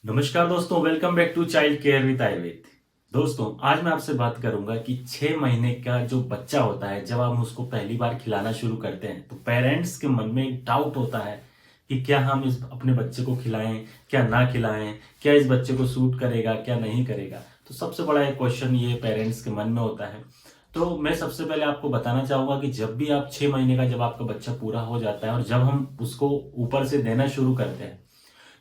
नमस्कार दोस्तों, welcome back to child care with Ayurveda. दोस्तों, आज मैं आपसे बात करूंगा कि 6 महीने का जो बच्चा होता है, जब हम उसको पहली बार खिलाना शुरू करते हैं तो पेरेंट्स के मन में एक डाउट होता है कि क्या हम इस अपने बच्चे को खिलाएं, क्या ना खिलाएं, क्या इस बच्चे को सूट करेगा, क्या नहीं करेगा। तो सबसे बड़ा एक क्वेश्चन ये पेरेंट्स के मन में होता है। तो मैं सबसे पहले आपको बताना चाहूंगा कि जब भी आप 6 महीने का जब आपका बच्चा पूरा हो जाता है और जब हम उसको ऊपर से देना शुरू करते हैं,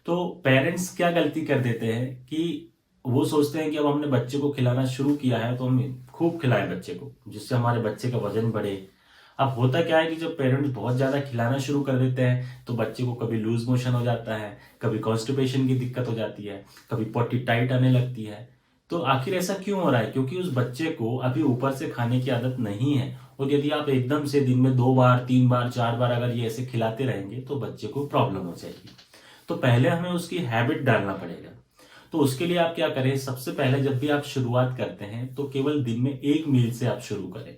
तो पेरेंट्स क्या गलती कर देते हैं कि वो सोचते हैं कि अब हमने बच्चे को खिलाना शुरू किया है तो हम खूब खिलाएं बच्चे को, जिससे हमारे बच्चे का वजन बढ़े। अब होता क्या है कि जब पेरेंट्स बहुत ज्यादा खिलाना शुरू कर देते हैं तो बच्चे को कभी लूज मोशन हो जाता है, कभी कॉन्स्टिपेशन की दिक्कत हो जाती है, कभी पॉटी टाइट आने लगती है। तो आखिर ऐसा क्यों हो रहा है? क्योंकि उस बच्चे को अभी ऊपर से खाने की आदत नहीं है। और यदि आप एकदम से दिन में 2 बार 3 बार 4 बार अगर ये ऐसे खिलाते रहेंगे तो बच्चे को प्रॉब्लम हो जाएगी। तो पहले हमें उसकी हैबिट डालना पड़ेगा। तो उसके लिए आप क्या करें, सबसे पहले जब भी आप शुरुआत करते हैं तो केवल दिन में एक मील से आप शुरू करें।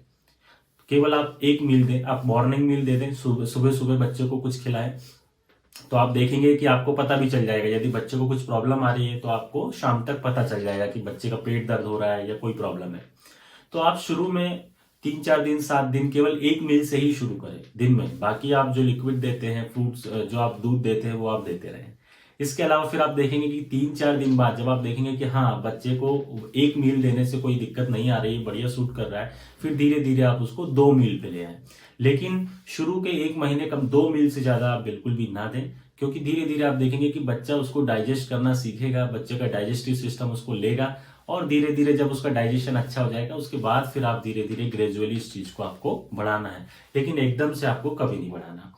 केवल आप एक मील दें, आप मॉर्निंग मील दे दें, सुबह सुबह सुबह बच्चे को कुछ खिलाएं। तो आप देखेंगे कि आपको पता भी चल जाएगा, यदि बच्चे को कुछ प्रॉब्लम आ रही है तो आपको शाम तक पता चल जाएगा कि बच्चे का पेट दर्द हो रहा है या कोई प्रॉब्लम है। तो आप शुरू में 3 4 दिन 7 दिन केवल एक मील से ही शुरू करें दिन में। बाकी आप जो लिक्विड देते हैं, फ्रूट्स जो आप दूध देते हैं वो आप देते रहें। इसके अलावा फिर आप देखेंगे कि 3 4 दिन बाद जब आप देखेंगे कि हाँ, बच्चे को एक मील देने से कोई दिक्कत नहीं आ रही, बढ़िया सूट कर रहा है, फिर धीरे धीरे आप उसको 2 मील पे ले आए। लेकिन शुरू के 1 महीने कम 2 मील से ज्यादा आप बिल्कुल भी ना दें, क्योंकि धीरे धीरे आप देखेंगे कि बच्चा उसको डाइजेस्ट करना सीखेगा, बच्चे का डाइजेस्टिव सिस्टम उसको लेगा। और धीरे धीरे जब उसका डाइजेशन अच्छा हो जाएगा उसके बाद फिर आप धीरे धीरे ग्रेजुअली इस चीज को आपको बढ़ाना है, लेकिन एकदम से आपको कभी नहीं बढ़ाना।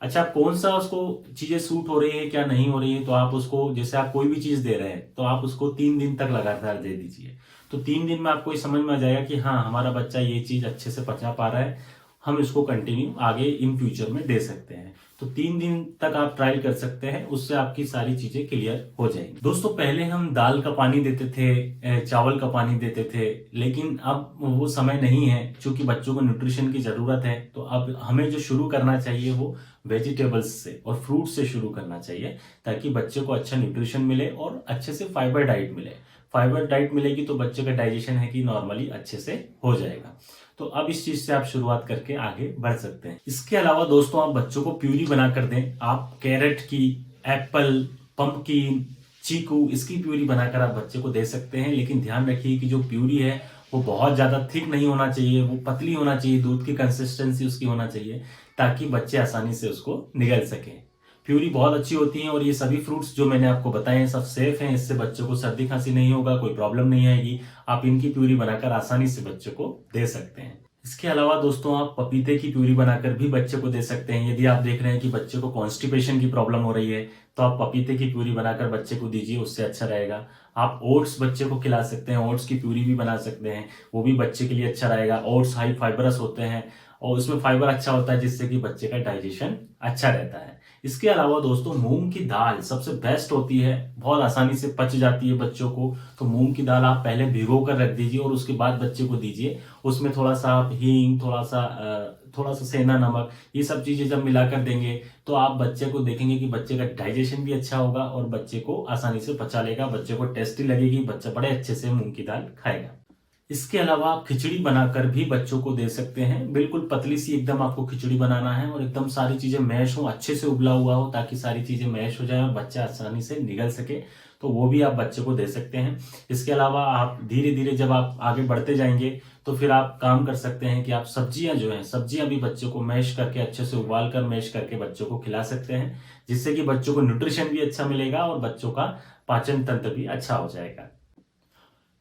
अच्छा, कौन सा उसको चीजें सूट हो रही है क्या नहीं हो रही है, तो आप उसको, जैसे आप कोई भी चीज दे रहे हैं तो आप उसको 3 दिन तक लगातार दे दीजिए। तो 3 दिन में आपको ये समझ में आ जाएगा कि हाँ, हमारा बच्चा ये चीज अच्छे से पचा पा रहा है, हम इसको कंटिन्यू आगे इन फ्यूचर में दे सकते हैं। तो 3 दिन तक आप ट्रायल कर सकते हैं, उससे आपकी सारी चीजें क्लियर हो जाएंगी। दोस्तों, पहले हम दाल का पानी देते थे, चावल का पानी देते थे, लेकिन अब वो समय नहीं है। क्योंकि बच्चों को न्यूट्रिशन की जरूरत है, तो अब हमें जो शुरू करना चाहिए वो वेजिटेबल्स से और फ्रूट से शुरू करना चाहिए, ताकि बच्चे को अच्छा न्यूट्रिशन मिले और अच्छे से फाइबर डाइट मिले। फाइबर डाइट मिलेगी तो बच्चे का डाइजेशन है कि नॉर्मली अच्छे से हो जाएगा। तो अब इस चीज से आप शुरुआत करके आगे बढ़ सकते हैं। इसके अलावा दोस्तों, आप बच्चों को प्यूरी बना कर दें। आप कैरेट की, एप्पल, पंपकिन, चीकू, इसकी प्यूरी बनाकर आप बच्चे को दे सकते हैं। लेकिन ध्यान रखिए कि जो प्यूरी है वो बहुत ज्यादा थिक नहीं होना चाहिए, वो पतली होना चाहिए, दूध की कंसिस्टेंसी उसकी होना चाहिए, ताकि बच्चे आसानी से उसको निगल सकें। प्यूरी बहुत अच्छी होती है और ये सभी फ्रूट्स जो मैंने आपको बताए हैं सब सेफ हैं। इससे बच्चों को सर्दी खांसी नहीं होगा, कोई प्रॉब्लम नहीं आएगी। आप इनकी प्यूरी बनाकर आसानी से बच्चों को दे सकते हैं। इसके अलावा दोस्तों, आप पपीते की प्यूरी बनाकर भी बच्चे को दे सकते हैं। यदि आप देख रहे हैं कि बच्चे को कॉन्स्टिपेशन की प्रॉब्लम हो रही है तो आप पपीते की प्यूरी बनाकर बच्चे को दीजिए, उससे अच्छा रहेगा। आप ओट्स बच्चे को खिला सकते हैं, ओट्स की प्यूरी भी बना सकते हैं, वो भी बच्चे के लिए अच्छा रहेगा। ओट्स हाई फाइबरस होते हैं और उसमें फाइबर अच्छा होता है, जिससे कि बच्चे का डाइजेशन अच्छा रहता है। इसके अलावा दोस्तों, मूंग की दाल सबसे बेस्ट होती है, बहुत आसानी से पच जाती है बच्चों को। तो मूंग की दाल आप पहले भिगो कर रख दीजिए और उसके बाद बच्चे को दीजिए। उसमें थोड़ा सा आप हींग, थोड़ा सा सेंधा नमक, ये सब चीजें जब मिलाकर देंगे तो आप बच्चे को देखेंगे कि बच्चे का डाइजेशन भी अच्छा होगा और बच्चे को आसानी से पचा लेगा, बच्चे को टेस्टी लगेगी, बच्चा बड़े अच्छे से मूंग की दाल खाएगा। इसके अलावा आप खिचड़ी बनाकर भी बच्चों को दे सकते हैं। बिल्कुल पतली सी एकदम आपको खिचड़ी बनाना है और एकदम सारी चीजें मैश हो, अच्छे से उबला हुआ हो, ताकि सारी चीजें मैश हो जाए और बच्चा आसानी से निगल सके। तो वो भी आप बच्चे को दे सकते हैं। इसके अलावा आप धीरे धीरे जब आप आगे बढ़ते जाएंगे तो फिर आप काम कर सकते हैं कि आप सब्जियां जो हैं, सब्जियां भी बच्चों को मैश करके, अच्छे से उबाल कर मैश करके बच्चों को खिला सकते हैं, जिससे कि बच्चों को न्यूट्रिशन भी अच्छा मिलेगा और बच्चों का पाचन तंत्र भी अच्छा हो जाएगा।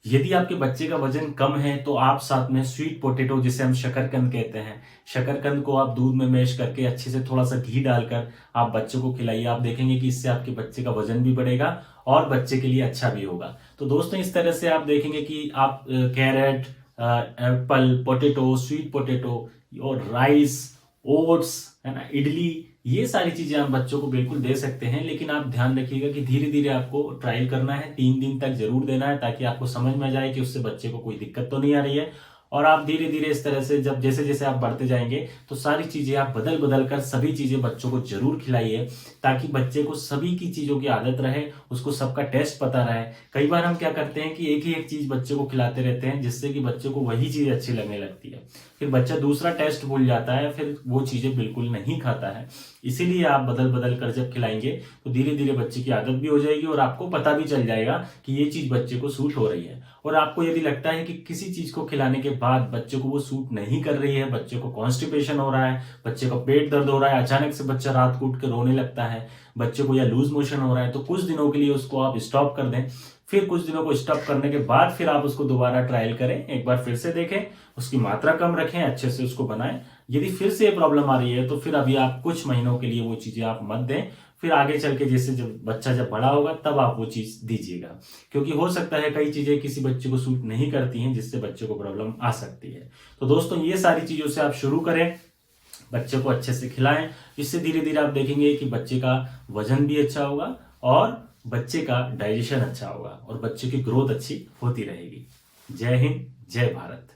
यदि आपके बच्चे का वजन कम है तो आप साथ में स्वीट पोटैटो, जिसे हम शकरकंद कहते हैं, शकरकंद को आप दूध में मैश करके अच्छे से थोड़ा सा घी डालकर आप बच्चों को खिलाइए। आप देखेंगे कि इससे आपके बच्चे का वजन भी बढ़ेगा और बच्चे के लिए अच्छा भी होगा। तो दोस्तों, इस तरह से आप देखेंगे कि आप carrot, apple, potato, sweet potato और राइस, ओट्स, है ना, इडली, ये सारी चीजें आप बच्चों को बिल्कुल दे सकते हैं। लेकिन आप ध्यान रखिएगा कि धीरे धीरे आपको ट्रायल करना है, 3 दिन तक जरूर देना है, ताकि आपको समझ में आ जाए कि उससे बच्चे को कोई दिक्कत तो नहीं आ रही है। और आप धीरे धीरे इस तरह से जब जैसे जैसे आप बढ़ते जाएंगे तो सारी चीजें आप बदल बदल कर सभी चीजें बच्चों को जरूर खिलाइए, ताकि बच्चे को सभी की चीजों की आदत रहे, उसको सबका टेस्ट पता रहे। कई बार हम क्या करते हैं कि एक ही एक चीज बच्चे को खिलाते रहते हैं, जिससे कि बच्चे को वही चीज अच्छी लगने लगती है, फिर बच्चा दूसरा टेस्ट भूल जाता है, फिर वो चीजें बिल्कुल नहीं खाता है। इसीलिए आप बदल बदल कर जब खिलाएंगे तो धीरे धीरे बच्चे की आदत भी हो जाएगी और आपको पता भी चल जाएगा कि ये चीज बच्चे को सूट हो रही है। और आपको यदि लगता है कि किसी चीज को खिलाने के बाद बच्चे को वो सूट नहीं कर रही है, बच्चे को कॉन्स्टिपेशन हो रहा है, बच्चे का पेट दर्द हो रहा है, अचानक से बच्चा रात को उठ के रोने लगता है, बच्चे को या लूज मोशन हो रहा है, तो कुछ दिनों के लिए उसको आप स्टॉप कर दें। फिर कुछ दिनों को स्टॉप करने के बाद फिर आप उसको दोबारा ट्रायल करें, एक बार फिर से देखें, उसकी मात्रा कम रखें, अच्छे से उसको बनाएं। यदि फिर से ये प्रॉब्लम आ रही है तो फिर अभी आप कुछ महीनों के लिए वो चीजें आप मत दें, फिर आगे चल के जैसे जब बच्चा जब बड़ा होगा तब आप वो चीज दीजिएगा, क्योंकि हो सकता है कई चीजें किसी बच्चे को सूट नहीं करती हैं, जिससे बच्चे को प्रॉब्लम आ सकती है। तो दोस्तों ये सारी चीजों से आप शुरू करें, बच्चे को अच्छे से खिलाएं, इससे धीरे धीरे आप देखेंगे कि बच्चे का वजन भी अच्छा होगा और बच्चे का डाइजेशन अच्छा होगा और बच्चे की ग्रोथ अच्छी होती रहेगी। जय हिंद, जय भारत।